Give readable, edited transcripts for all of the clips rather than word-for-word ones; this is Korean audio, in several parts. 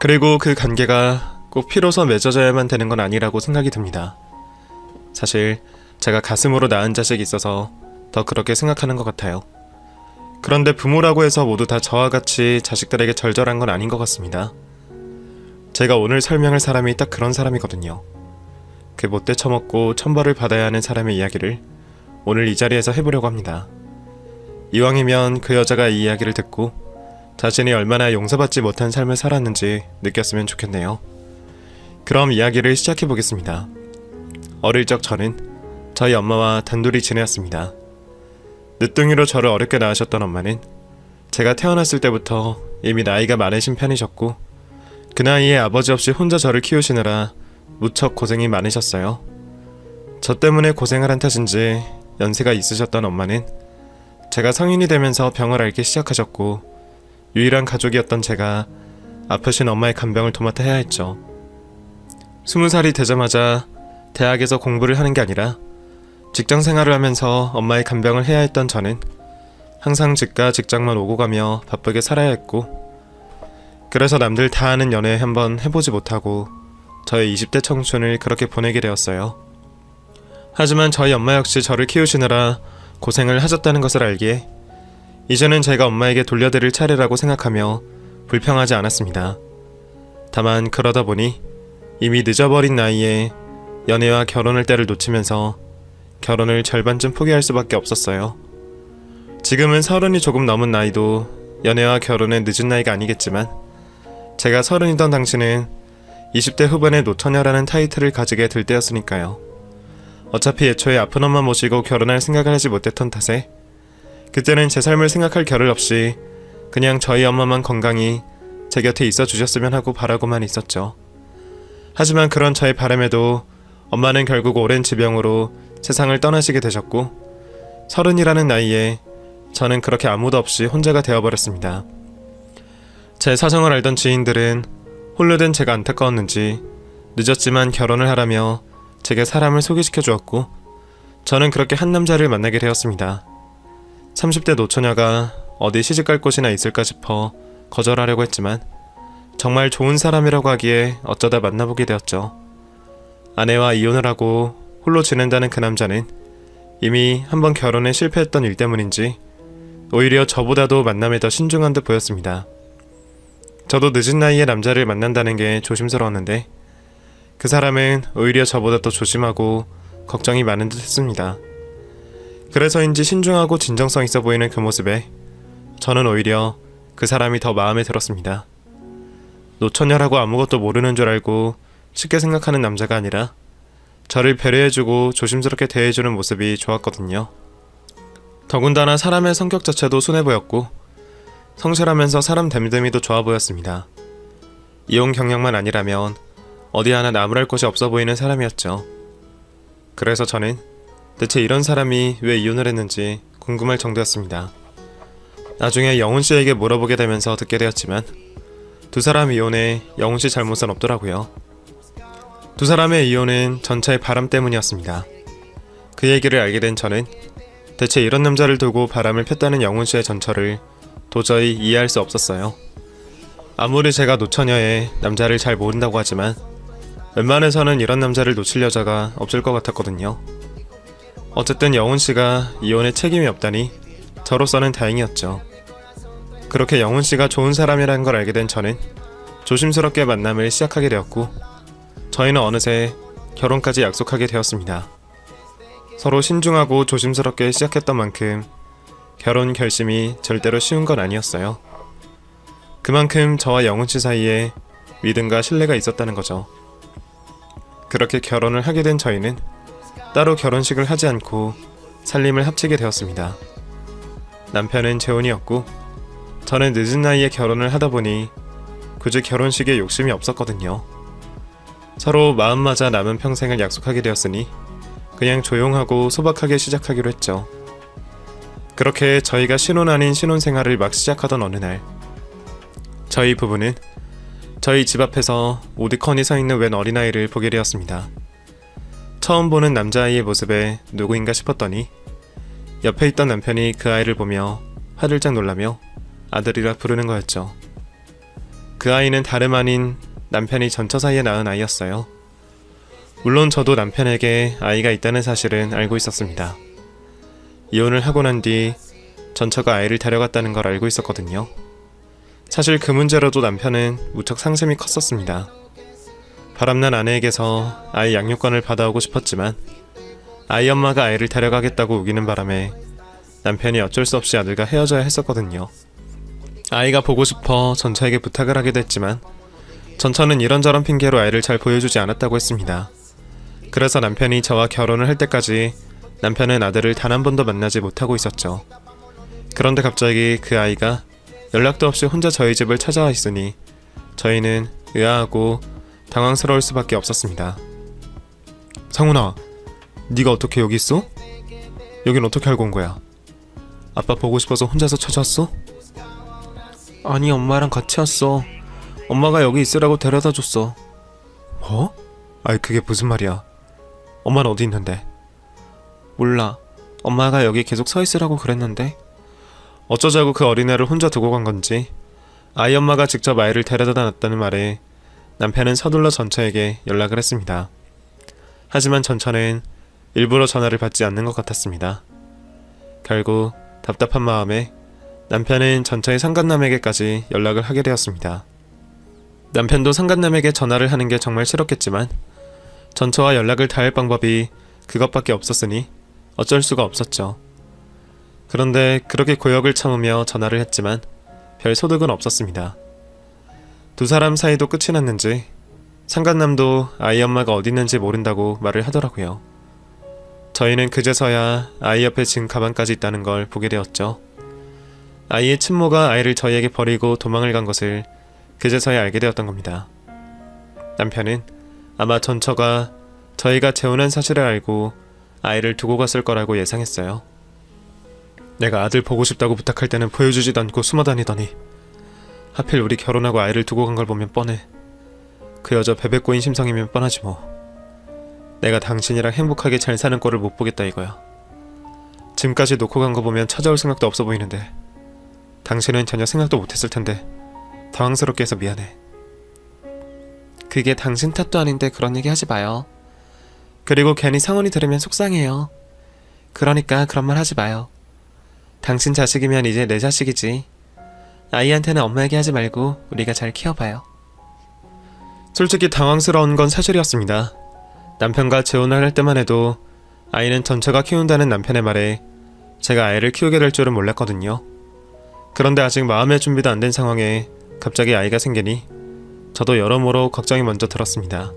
그리고 그 관계가 꼭 피로서 맺어져야만 되는 건 아니라고 생각이 듭니다. 사실 제가 가슴으로 낳은 자식이 있어서 더 그렇게 생각하는 것 같아요. 그런데 부모라고 해서 모두 다 저와 같이 자식들에게 절절한 건 아닌 것 같습니다. 제가 오늘 설명할 사람이 딱 그런 사람이거든요. 그 못돼 처먹고 천벌을 받아야 하는 사람의 이야기를 오늘 이 자리에서 해보려고 합니다. 이왕이면 그 여자가 이 이야기를 듣고 자신이 얼마나 용서받지 못한 삶을 살았는지 느꼈으면 좋겠네요. 그럼 이야기를 시작해보겠습니다. 어릴 적 저는 저희 엄마와 단둘이 지내었습니다. 늦둥이로 저를 어렵게 낳으셨던 엄마는 제가 태어났을 때부터 이미 나이가 많으신 편이셨고 그 나이에 아버지 없이 혼자 저를 키우시느라 무척 고생이 많으셨어요. 저 때문에 고생을 한 탓인지 연세가 있으셨던 엄마는 제가 성인이 되면서 병을 앓기 시작하셨고 유일한 가족이었던 제가 아프신 엄마의 간병을 도맡아 해야 했죠. 20살이 되자마자 대학에서 공부를 하는 게 아니라 직장 생활을 하면서 엄마의 간병을 해야 했던 저는 항상 집과 직장만 오고 가며 바쁘게 살아야 했고 그래서 남들 다 하는 연애 한번 해보지 못하고 저의 20대 청춘을 그렇게 보내게 되었어요. 하지만 저희 엄마 역시 저를 키우시느라 고생을 하셨다는 것을 알기에 이제는 제가 엄마에게 돌려드릴 차례라고 생각하며 불평하지 않았습니다. 다만 그러다 보니 이미 늦어버린 나이에 연애와 결혼을 때를 놓치면서 결혼을 절반쯤 포기할 수밖에 없었어요. 지금은 30이 조금 넘은 나이도 연애와 결혼의 늦은 나이가 아니겠지만 제가 30이던 당시는 20대 후반의 노처녀라는 타이틀을 가지게 될 때였으니까요. 어차피 애초에 아픈 엄마 모시고 결혼할 생각을 하지 못했던 탓에 그때는 제 삶을 생각할 겨를 없이 그냥 저희 엄마만 건강히 제 곁에 있어 주셨으면 하고 바라고만 있었죠. 하지만 그런 저의 바람에도 엄마는 결국 오랜 지병으로 세상을 떠나시게 되셨고 30이라는 나이에 저는 그렇게 아무도 없이 혼자가 되어버렸습니다. 제 사정을 알던 지인들은 홀로 된 제가 안타까웠는지 늦었지만 결혼을 하라며 제게 사람을 소개시켜 주었고 저는 그렇게 한 남자를 만나게 되었습니다. 30대 노처녀가 어디 시집갈 곳이나 있을까 싶어 거절하려고 했지만 정말 좋은 사람이라고 하기에 어쩌다 만나보게 되었죠. 아내와 이혼을 하고 홀로 지낸다는 그 남자는 이미 한번 결혼에 실패했던 일 때문인지 오히려 저보다도 만남에 더 신중한 듯 보였습니다. 저도 늦은 나이에 남자를 만난다는 게 조심스러웠는데 그 사람은 오히려 저보다 더 조심하고 걱정이 많은 듯 했습니다. 그래서인지 신중하고 진정성 있어 보이는 그 모습에 저는 오히려 그 사람이 더 마음에 들었습니다. 노처녀라고 아무것도 모르는 줄 알고 쉽게 생각하는 남자가 아니라 저를 배려해주고 조심스럽게 대해주는 모습이 좋았거든요. 더군다나 사람의 성격 자체도 순해 보였고 성실하면서 사람 됨됨이도 좋아 보였습니다. 이혼 경력만 아니라면 어디 하나 나무랄 곳이 없어 보이는 사람이었죠. 그래서 저는 대체 이런 사람이 왜 이혼을 했는지 궁금할 정도였습니다. 나중에 영훈씨에게 물어보게 되면서 듣게 되었지만 두 사람 이혼에 영훈씨 잘못은 없더라고요. 두 사람의 이혼은 전차의 바람 때문이었습니다. 그 얘기를 알게 된 저는 대체 이런 남자를 두고 바람을 폈다는 영훈씨의 전철을 도저히 이해할 수 없었어요. 아무리 제가 노처녀에 남자를 잘 모른다고 하지만 웬만해서는 이런 남자를 놓칠 여자가 없을 것 같았거든요. 어쨌든 영훈씨가 이혼에 책임이 없다니 저로서는 다행이었죠. 그렇게 영훈씨가 좋은 사람이라는 걸 알게 된 저는 조심스럽게 만남을 시작하게 되었고 저희는 어느새 결혼까지 약속하게 되었습니다. 서로 신중하고 조심스럽게 시작했던 만큼 결혼 결심이 절대로 쉬운 건 아니었어요. 그만큼 저와 영훈씨 사이에 믿음과 신뢰가 있었다는 거죠. 그렇게 결혼을 하게 된 저희는 따로 결혼식을 하지 않고 살림을 합치게 되었습니다. 남편은 재혼이었고 저는 늦은 나이에 결혼을 하다 보니 굳이 결혼식에 욕심이 없었거든요. 서로 마음 맞아 남은 평생을 약속하게 되었으니 그냥 조용하고 소박하게 시작하기로 했죠. 그렇게 저희가 신혼 아닌 신혼 생활을 막 시작하던 어느 날 저희 부부는 저희 집 앞에서 오디컨이 서 있는 웬 어린아이를 보게 되었습니다. 처음 보는 남자아이의 모습에 누구인가 싶었더니 옆에 있던 남편이 그 아이를 보며 화들짝 놀라며 아들이라 부르는 거였죠. 그 아이는 다름 아닌 남편이 전처 사이에 낳은 아이였어요. 물론 저도 남편에게 아이가 있다는 사실은 알고 있었습니다. 이혼을 하고 난 뒤 전처가 아이를 데려갔다는 걸 알고 있었거든요. 사실 그 문제로도 남편은 무척 상심이 컸었습니다. 바람난 아내에게서 아이 양육권을 받아오고 싶었지만 아이 엄마가 아이를 데려가겠다고 우기는 바람에 남편이 어쩔 수 없이 아들과 헤어져야 했었거든요. 아이가 보고 싶어 전처에게 부탁을 하기도 했지만 전처는 이런저런 핑계로 아이를 잘 보여주지 않았다고 했습니다. 그래서 남편이 저와 결혼을 할 때까지 남편은 아들을 단 한 번도 만나지 못하고 있었죠. 그런데 갑자기 그 아이가 연락도 없이 혼자 저희 집을 찾아와 있으니 저희는 의아하고 당황스러울 수밖에 없었습니다. 상훈아, 네가 어떻게 여기 있어? 여긴 어떻게 알고 온 거야? 아빠 보고 싶어서 혼자서 찾아왔어? 아니, 엄마랑 같이 왔어. 엄마가 여기 있으라고 데려다 줬어. 뭐? 아이, 그게 무슨 말이야? 엄마는 어디 있는데? 몰라. 엄마가 여기 계속 서 있으라고 그랬는데. 어쩌자고 그 어린애를 혼자 두고 간 건지 아이 엄마가 직접 아이를 데려다 놨다는 말에 남편은 서둘러 전처에게 연락을 했습니다. 하지만 전처는 일부러 전화를 받지 않는 것 같았습니다. 결국 답답한 마음에 남편은 전처의 상간남에게까지 연락을 하게 되었습니다. 남편도 상간남에게 전화를 하는 게 정말 싫었겠지만 전처와 연락을 닿을 방법이 그것밖에 없었으니 어쩔 수가 없었죠. 그런데 그렇게 고역을 참으며 전화를 했지만 별 소득은 없었습니다. 두 사람 사이도 끝이 났는지 상간남도 아이 엄마가 어디 있는지 모른다고 말을 하더라고요. 저희는 그제서야 아이 옆에 진 가방까지 있다는 걸 보게 되었죠. 아이의 친모가 아이를 저희에게 버리고 도망을 간 것을 그제서야 알게 되었던 겁니다. 남편은 아마 전처가 저희가 재혼한 사실을 알고 아이를 두고 갔을 거라고 예상했어요. 내가 아들 보고 싶다고 부탁할 때는 보여주지도 않고 숨어다니더니 하필 우리 결혼하고 아이를 두고 간 걸 보면 뻔해. 그 여자 베베꼬인 심성이면 뻔하지 뭐. 내가 당신이랑 행복하게 잘 사는 꼴을 못 보겠다 이거야. 짐까지 놓고 간 거 보면 찾아올 생각도 없어 보이는데 당신은 전혀 생각도 못했을 텐데 당황스럽게 해서 미안해. 그게 당신 탓도 아닌데 그런 얘기 하지 마요. 그리고 괜히 상훈이 들으면 속상해요. 그러니까 그런 말 하지 마요. 당신 자식이면 이제 내 자식이지. 아이한테는 엄마 얘기하지 말고 우리가 잘 키워봐요. 솔직히 당황스러운 건 사실이었습니다. 남편과 재혼을 할 때만 해도 아이는 전처가 키운다는 남편의 말에 제가 아이를 키우게 될 줄은 몰랐거든요. 그런데 아직 마음의 준비도 안 된 상황에 갑자기 아이가 생기니 저도 여러모로 걱정이 먼저 들었습니다.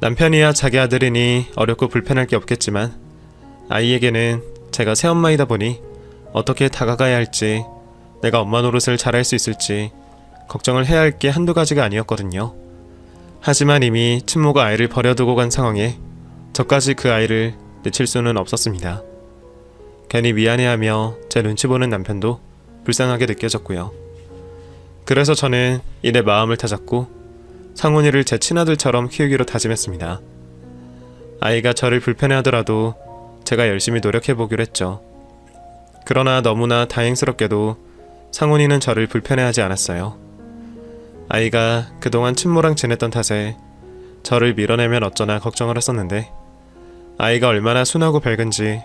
남편이야 자기 아들이니 어렵고 불편할 게 없겠지만 아이에게는 제가 새엄마이다 보니 어떻게 다가가야 할지, 내가 엄마 노릇을 잘할 수 있을지 걱정을 해야 할 게 한두 가지가 아니었거든요. 하지만 이미 친모가 아이를 버려두고 간 상황에 저까지 그 아이를 내칠 수는 없었습니다. 괜히 미안해하며 제 눈치 보는 남편도 불쌍하게 느껴졌고요. 그래서 저는 이내 마음을 다잡고 상훈이를 제 친아들처럼 키우기로 다짐했습니다. 아이가 저를 불편해하더라도 제가 열심히 노력해보기로 했죠. 그러나 너무나 다행스럽게도 상훈이는 저를 불편해하지 않았어요. 아이가 그동안 친모랑 지냈던 탓에 저를 밀어내면 어쩌나 걱정을 했었는데 아이가 얼마나 순하고 밝은지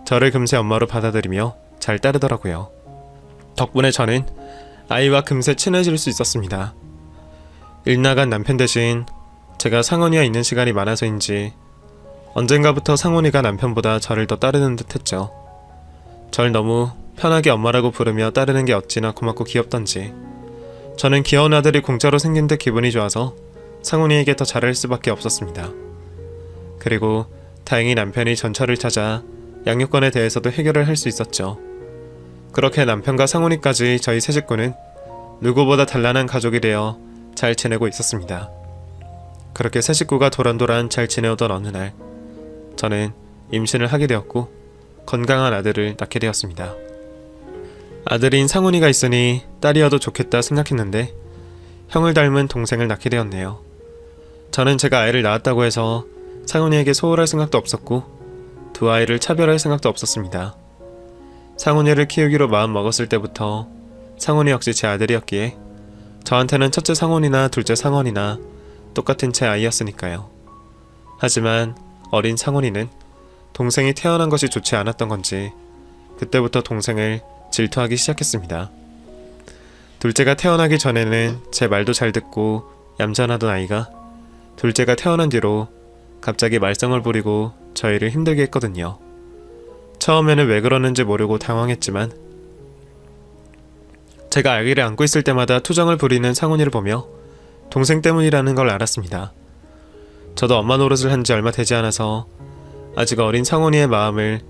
저를 금세 엄마로 받아들이며 잘 따르더라고요. 덕분에 저는 아이와 금세 친해질 수 있었습니다. 일 나간 남편 대신 제가 상훈이와 있는 시간이 많아서인지 언젠가부터 상훈이가 남편보다 저를 더 따르는 듯 했죠. 절 너무 편하게 엄마라고 부르며 따르는 게 어찌나 고맙고 귀엽던지 저는 귀여운 아들이 공짜로 생긴 듯 기분이 좋아서 상훈이에게 더 잘할 수밖에 없었습니다. 그리고 다행히 남편이 전처를 찾아 양육권에 대해서도 해결을 할 수 있었죠. 그렇게 남편과 상훈이까지 저희 세 식구는 누구보다 단란한 가족이 되어 잘 지내고 있었습니다. 그렇게 세 식구가 도란도란 잘 지내오던 어느 날 저는 임신을 하게 되었고 건강한 아들을 낳게 되었습니다. 아들인 상훈이가 있으니 딸이어도 좋겠다 생각했는데 형을 닮은 동생을 낳게 되었네요. 저는 제가 아이를 낳았다고 해서 상훈이에게 소홀할 생각도 없었고 두 아이를 차별할 생각도 없었습니다. 상훈이를 키우기로 마음 먹었을 때부터 상훈이 역시 제 아들이었기에 저한테는 첫째 상훈이나 둘째 상원이나 똑같은 제 아이였으니까요. 하지만 어린 상훈이는 동생이 태어난 것이 좋지 않았던 건지 그때부터 동생을 질투하기 시작했습니다. 둘째가 태어나기 전에는 제 말도 잘 듣고 얌전하던 아이가 둘째가 태어난 뒤로 갑자기 말썽을 부리고 저희를 힘들게 했거든요. 처음에는 왜 그러는지 모르고 당황했지만 제가 아기를 안고 있을 때마다 투정을 부리는 상훈이를 보며 동생 때문이라는 걸 알았습니다. 저도 엄마 노릇을 한 지 얼마 되지 않아서 아직 어린 상훈이의 마음을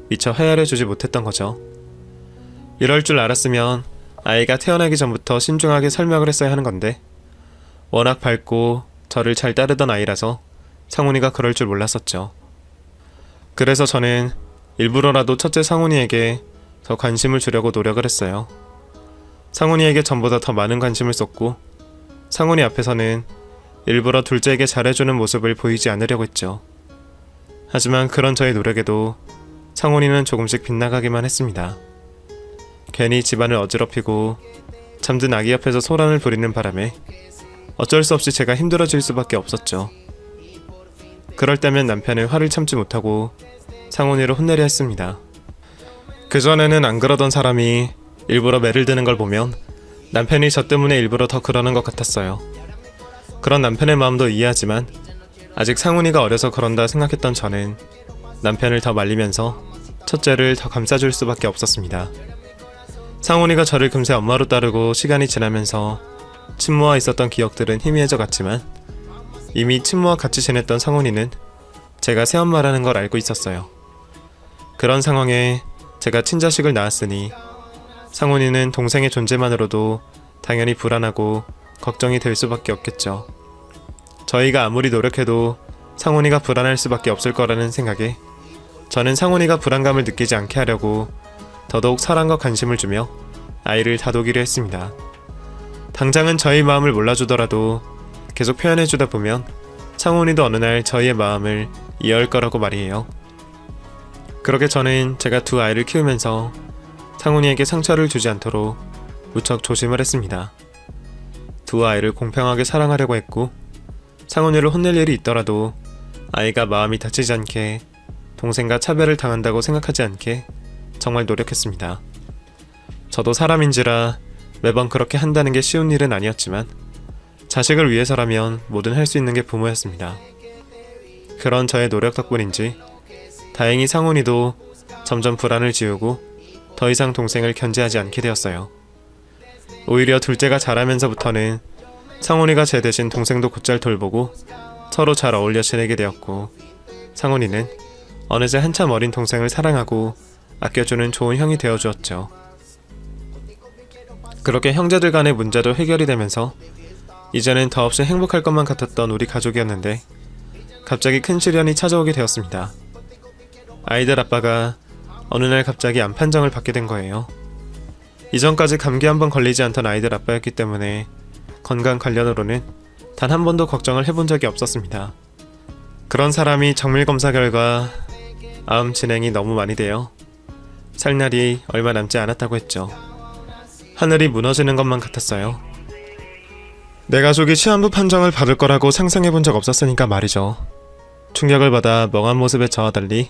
미처 헤아려주지 못했던 거죠. 이럴 줄 알았으면 아이가 태어나기 전부터 신중하게 설명을 했어야 하는 건데 워낙 밝고 저를 잘 따르던 아이라서 상훈이가 그럴 줄 몰랐었죠. 그래서 저는 일부러라도 첫째 상훈이에게 더 관심을 주려고 노력을 했어요. 상훈이에게 전보다 더 많은 관심을 쏟고 상훈이 앞에서는 일부러 둘째에게 잘해주는 모습을 보이지 않으려고 했죠. 하지만 그런 저의 노력에도 상훈이는 조금씩 빗나가기만 했습니다. 괜히 집안을 어지럽히고 잠든 아기 옆에서 소란을 부리는 바람에 어쩔 수 없이 제가 힘들어질 수밖에 없었죠. 그럴 때면 남편은 화를 참지 못하고 상훈이를 혼내려 했습니다. 그전에는 안 그러던 사람이 일부러 매를 드는 걸 보면 남편이 저 때문에 일부러 더 그러는 것 같았어요. 그런 남편의 마음도 이해하지만 아직 상훈이가 어려서 그런다 생각했던 저는 남편을 더 말리면서 첫째를 더 감싸줄 수밖에 없었습니다. 상훈이가 저를 금세 엄마로 따르고 시간이 지나면서 친모와 있었던 기억들은 희미해져 갔지만 이미 친모와 같이 지냈던 상훈이는 제가 새엄마라는 걸 알고 있었어요. 그런 상황에 제가 친자식을 낳았으니 상훈이는 동생의 존재만으로도 당연히 불안하고 걱정이 될 수밖에 없겠죠. 저희가 아무리 노력해도 상훈이가 불안할 수밖에 없을 거라는 생각에 저는 상훈이가 불안감을 느끼지 않게 하려고 더더욱 사랑과 관심을 주며 아이를 다독이려 했습니다. 당장은 저희 마음을 몰라주더라도 계속 표현해주다 보면 상훈이도 어느 날 저희의 마음을 이해할 거라고 말이에요. 그렇게 저는 제가 두 아이를 키우면서 상훈이에게 상처를 주지 않도록 무척 조심을 했습니다. 두 아이를 공평하게 사랑하려고 했고 상훈이를 혼낼 일이 있더라도 아이가 마음이 다치지 않게 동생과 차별을 당한다고 생각하지 않게 정말 노력했습니다. 저도 사람인지라 매번 그렇게 한다는 게 쉬운 일은 아니었지만 자식을 위해서라면 뭐든 할 수 있는 게 부모였습니다. 그런 저의 노력 덕분인지 다행히 상훈이도 점점 불안을 지우고 더 이상 동생을 견제하지 않게 되었어요. 오히려 둘째가 자라면서부터는 상훈이가 제 대신 동생도 곧잘 돌보고 서로 잘 어울려 지내게 되었고 상훈이는 어느새 한참 어린 동생을 사랑하고 아껴주는 좋은 형이 되어주었죠. 그렇게 형제들 간의 문제도 해결이 되면서 이제는 더없이 행복할 것만 같았던 우리 가족이었는데 갑자기 큰 시련이 찾아오게 되었습니다. 아이들 아빠가 어느 날 갑자기 암 판정을 받게 된 거예요. 이전까지 감기 한 번 걸리지 않던 아이들 아빠였기 때문에 건강 관련으로는 단 한 번도 걱정을 해본 적이 없었습니다. 그런 사람이 정밀검사 결과 암 진행이 너무 많이 되어 살 날이 얼마 남지 않았다고 했죠. 하늘이 무너지는 것만 같았어요. 내 가족이 시한부 판정을 받을 거라고 상상해본 적 없었으니까 말이죠. 충격을 받아 멍한 모습의 저와 달리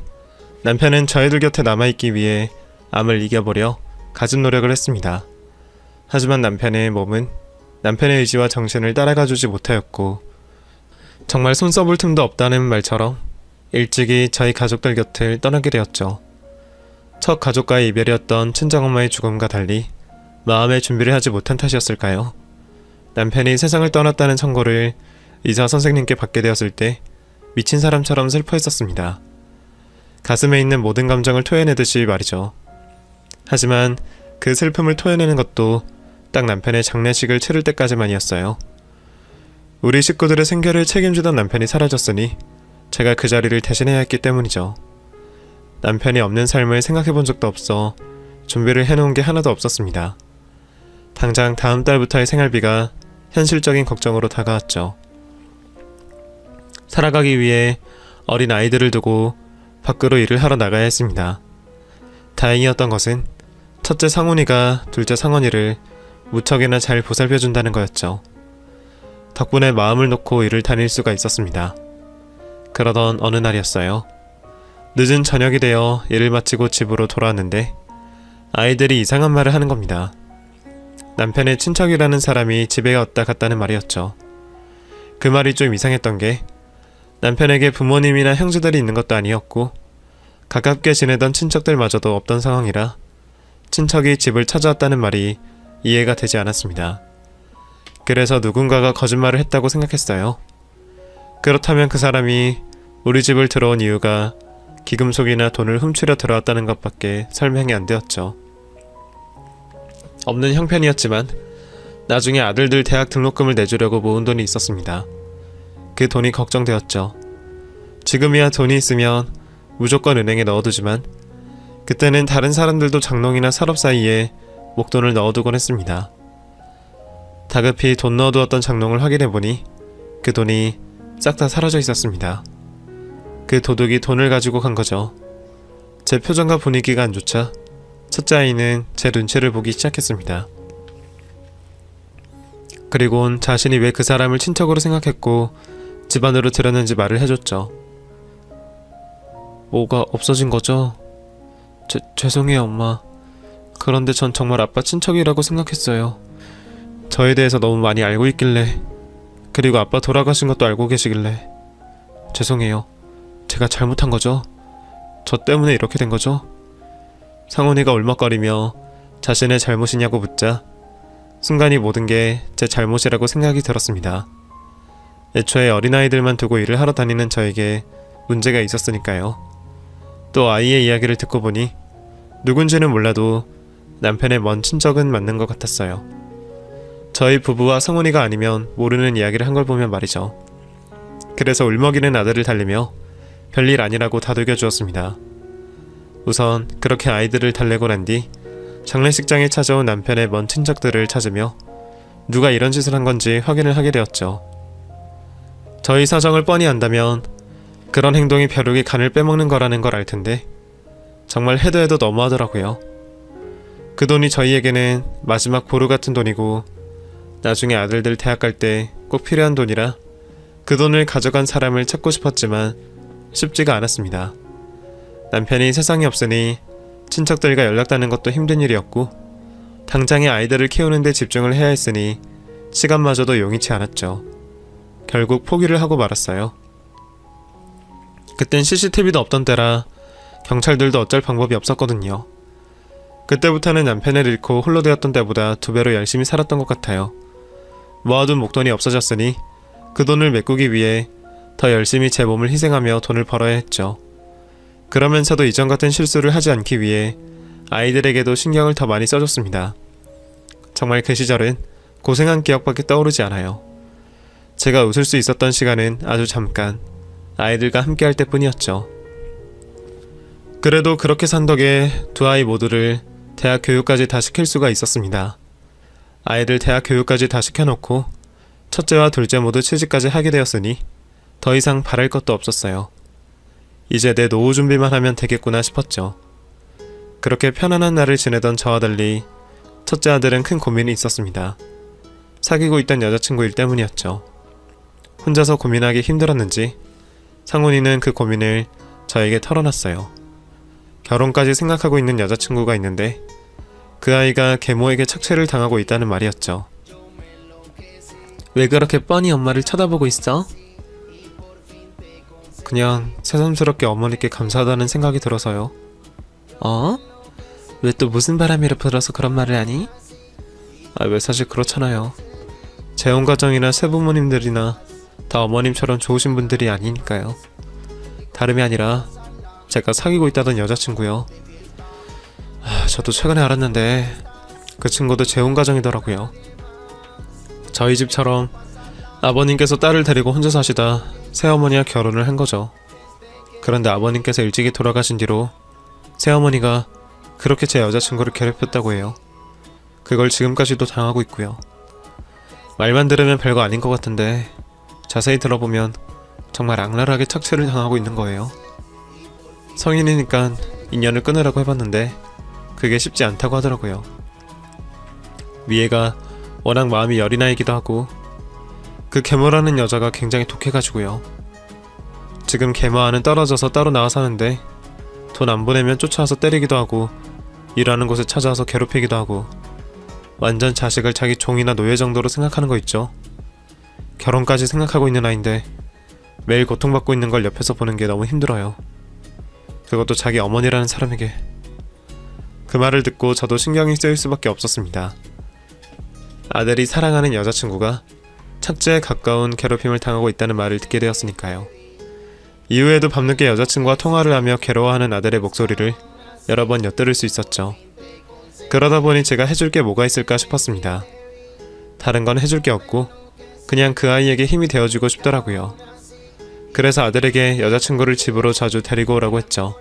남편은 저희들 곁에 남아있기 위해 암을 이겨보려 갖은 노력을 했습니다. 하지만 남편의 몸은 남편의 의지와 정신을 따라가주지 못하였고 정말 손 써볼 틈도 없다는 말처럼 일찍이 저희 가족들 곁을 떠나게 되었죠. 첫 가족과의 이별이었던 친정엄마의 죽음과 달리 마음의 준비를 하지 못한 탓이었을까요? 남편이 세상을 떠났다는 청고를 의사 선생님께 받게 되었을 때 미친 사람처럼 슬퍼했었습니다. 가슴에 있는 모든 감정을 토해내듯이 말이죠. 하지만 그 슬픔을 토해내는 것도 딱 남편의 장례식을 치를 때까지만이었어요. 우리 식구들의 생계를 책임지던 남편이 사라졌으니 제가 그 자리를 대신해야 했기 때문이죠. 남편이 없는 삶을 생각해본 적도 없어 준비를 해놓은 게 하나도 없었습니다. 당장 다음 달부터의 생활비가 현실적인 걱정으로 다가왔죠. 살아가기 위해 어린 아이들을 두고 밖으로 일을 하러 나가야 했습니다. 다행이었던 것은 첫째 상훈이가 둘째 상원이를 무척이나 잘 보살펴준다는 거였죠. 덕분에 마음을 놓고 일을 다닐 수가 있었습니다. 그러던 어느 날이었어요. 늦은 저녁이 되어 일을 마치고 집으로 돌아왔는데 아이들이 이상한 말을 하는 겁니다. 남편의 친척이라는 사람이 집에 왔다 갔다는 말이었죠. 그 말이 좀 이상했던 게 남편에게 부모님이나 형제들이 있는 것도 아니었고 가깝게 지내던 친척들마저도 없던 상황이라 친척이 집을 찾아왔다는 말이 이해가 되지 않았습니다. 그래서 누군가가 거짓말을 했다고 생각했어요. 그렇다면 그 사람이 우리 집을 들어온 이유가 기금속이나 돈을 훔치려 들어왔다는 것밖에 설명이 안 되었죠. 없는 형편이었지만 나중에 아들들 대학 등록금을 내주려고 모은 돈이 있었습니다. 그 돈이 걱정되었죠. 지금이야 돈이 있으면 무조건 은행에 넣어두지만 그때는 다른 사람들도 장롱이나 서랍 사이에 목돈을 넣어두곤 했습니다. 다급히 돈 넣어두었던 장롱을 확인해보니 그 돈이 싹 다 사라져 있었습니다. 그 도둑이 돈을 가지고 간 거죠. 제 표정과 분위기가 안 좋자 첫째 아이는 제 눈치를 보기 시작했습니다. 그리곤 자신이 왜 그 사람을 친척으로 생각했고 집안으로 들였는지 말을 해줬죠. 뭐가 없어진 거죠? 죄송해요 엄마. 그런데 전 정말 아빠 친척이라고 생각했어요. 저에 대해서 너무 많이 알고 있길래, 그리고 아빠 돌아가신 것도 알고 계시길래 죄송해요. 제가 잘못한 거죠? 저 때문에 이렇게 된 거죠? 상훈이가 울먹거리며 자신의 잘못이냐고 묻자 순간이 모든 게 제 잘못이라고 생각이 들었습니다. 애초에 어린아이들만 두고 일을 하러 다니는 저에게 문제가 있었으니까요. 또 아이의 이야기를 듣고 보니 누군지는 몰라도 남편의 먼 친척은 맞는 것 같았어요. 저희 부부와 성훈이가 아니면 모르는 이야기를 한 걸 보면 말이죠. 그래서 울먹이는 아들을 달래며 별일 아니라고 다독여 주었습니다. 우선 그렇게 아이들을 달래고 난 뒤 장례식장에 찾아온 남편의 먼 친척들을 찾으며 누가 이런 짓을 한 건지 확인을 하게 되었죠. 저희 사정을 뻔히 안다면 그런 행동이 벼룩이 간을 빼먹는 거라는 걸 알 텐데 정말 해도 해도 너무하더라고요. 그 돈이 저희에게는 마지막 보루 같은 돈이고 나중에 아들들 대학 갈 때 꼭 필요한 돈이라 그 돈을 가져간 사람을 찾고 싶었지만 쉽지가 않았습니다. 남편이 세상에 없으니 친척들과 연락 닿는 것도 힘든 일이었고 당장에 아이들을 키우는 데 집중을 해야 했으니 시간마저도 용이치 않았죠. 결국 포기를 하고 말았어요. 그땐 CCTV도 없던 때라 경찰들도 어쩔 방법이 없었거든요. 그때부터는 남편을 잃고 홀로 되었던 때보다 2배로 열심히 살았던 것 같아요. 모아둔 목돈이 없어졌으니 그 돈을 메꾸기 위해 더 열심히 제 몸을 희생하며 돈을 벌어야 했죠. 그러면서도 이전 같은 실수를 하지 않기 위해 아이들에게도 신경을 더 많이 써줬습니다. 정말 그 시절은 고생한 기억밖에 떠오르지 않아요. 제가 웃을 수 있었던 시간은 아주 잠깐 아이들과 함께 할 때뿐이었죠. 그래도 그렇게 산 덕에 두 아이 모두를 대학 교육까지 다 시킬 수가 있었습니다. 아이들 대학 교육까지 다 시켜놓고 첫째와 둘째 모두 취직까지 하게 되었으니 더 이상 바랄 것도 없었어요. 이제 내 노후 준비만 하면 되겠구나 싶었죠. 그렇게 편안한 날을 지내던 저와 달리 첫째 아들은 큰 고민이 있었습니다. 사귀고 있던 여자친구 일 때문이었죠. 혼자서 고민하기 힘들었는지 상훈이는 그 고민을 저에게 털어놨어요. 결혼까지 생각하고 있는 여자친구가 있는데 그 아이가 계모에게 착취를 당하고 있다는 말이었죠. 왜 그렇게 뻔히 엄마를 쳐다보고 있어? 그냥 새삼스럽게 어머니께 감사하다는 생각이 들어서요. 어? 왜 또 무슨 바람이라 불어서 그런 말을 하니? 왜 사실 그렇잖아요. 재혼 가정이나 새부모님들이나 다 어머님처럼 좋으신 분들이 아니니까요. 다름이 아니라 제가 사귀고 있다던 여자친구요. 저도 최근에 알았는데 그 친구도 재혼 가정이더라고요. 저희 집처럼 아버님께서 딸을 데리고 혼자 사시다 새어머니와 결혼을 한 거죠. 그런데 아버님께서 일찍이 돌아가신 뒤로 새어머니가 그렇게 제 여자친구를 괴롭혔다고 해요. 그걸 지금까지도 당하고 있고요. 말만 들으면 별거 아닌 것 같은데 자세히 들어보면 정말 악랄하게 착취를 당하고 있는 거예요. 성인이니까 인연을 끊으라고 해봤는데 그게 쉽지 않다고 하더라고요. 미애가 워낙 마음이 여린 아이기도 하고 그 계모라는 여자가 굉장히 독해가지고요. 지금 계모와는 떨어져서 따로 나와 사는데 돈 안 보내면 쫓아와서 때리기도 하고 일하는 곳에 찾아와서 괴롭히기도 하고 완전 자식을 자기 종이나 노예 정도로 생각하는 거 있죠. 결혼까지 생각하고 있는 아인데 매일 고통받고 있는 걸 옆에서 보는 게 너무 힘들어요. 그것도 자기 어머니라는 사람에게. 그 말을 듣고 저도 신경이 쓰일 수밖에 없었습니다. 아들이 사랑하는 여자친구가 착지에 가까운 괴롭힘을 당하고 있다는 말을 듣게 되었으니까요. 이후에도 밤늦게 여자친구와 통화를 하며 괴로워하는 아들의 목소리를 여러 번 엿들을 수 있었죠. 그러다 보니 제가 해줄 게 뭐가 있을까 싶었습니다. 다른 건 해줄 게 없고 그냥 그 아이에게 힘이 되어주고 싶더라고요. 그래서 아들에게 여자친구를 집으로 자주 데리고 오라고 했죠.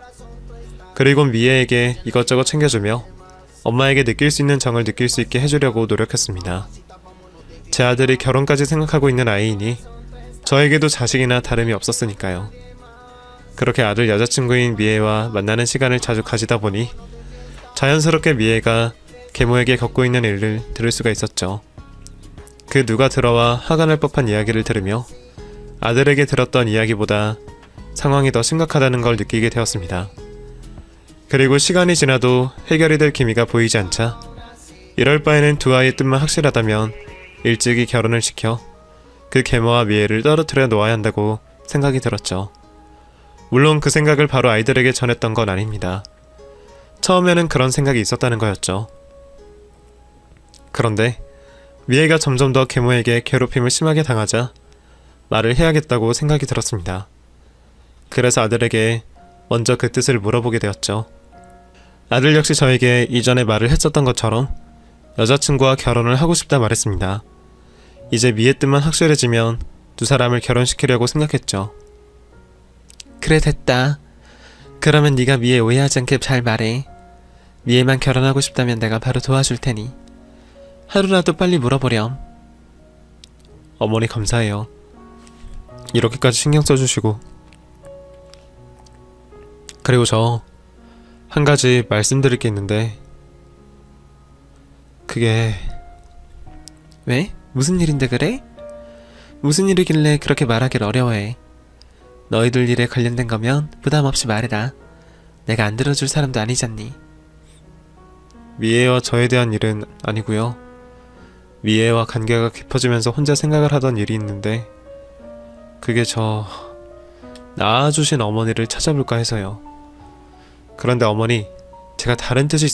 그리고 미애에게 이것저것 챙겨주며 엄마에게 느낄 수 있는 정을 느낄 수 있게 해주려고 노력했습니다. 제 아들이 결혼까지 생각하고 있는 아이이니 저에게도 자식이나 다름이 없었으니까요. 그렇게 아들 여자친구인 미애와 만나는 시간을 자주 가지다 보니 자연스럽게 미애가 계모에게 겪고 있는 일을 들을 수가 있었죠. 그 누가 들어와 화가 날 법한 이야기를 들으며 아들에게 들었던 이야기보다 상황이 더 심각하다는 걸 느끼게 되었습니다. 그리고 시간이 지나도 해결이 될 기미가 보이지 않자 이럴 바에는 두 아이의 뜻만 확실하다면 일찍이 결혼을 시켜 그 계모와 미애를 떨어뜨려 놓아야 한다고 생각이 들었죠. 물론 그 생각을 바로 아이들에게 전했던 건 아닙니다. 처음에는 그런 생각이 있었다는 거였죠. 그런데 미애가 점점 더 계모에게 괴롭힘을 심하게 당하자 말을 해야겠다고 생각이 들었습니다. 그래서 아들에게 먼저 그 뜻을 물어보게 되었죠. 아들 역시 저에게 이전에 말을 했었던 것처럼 여자친구와 결혼을 하고 싶다 말했습니다. 이제 미애 뜻만 확실해지면 두 사람을 결혼시키려고 생각했죠. 그래 됐다. 그러면 네가 미애 오해하지 않게 잘 말해. 미애만 결혼하고 싶다면 내가 바로 도와줄 테니 하루라도 빨리 물어보렴. 어머니 감사해요. 이렇게까지 신경 써주시고. 그리고 저 한 가지 말씀드릴 게 있는데 그게 왜? 무슨 일인데 그래? 무슨 일이길래 그렇게 말하길 어려워해. 너희들 일에 관련된 거면 부담 없이 말해라. 내가 안 들어줄 사람도 아니잖니. 미애와 저에 대한 일은 아니고요. 미애와 관계가 깊어지면서 혼자 생각을 하던 일이 있는데 그게 저 낳아주신 어머니를 찾아볼까 해서요. 그런데 어머니, 제가 다른 뜻이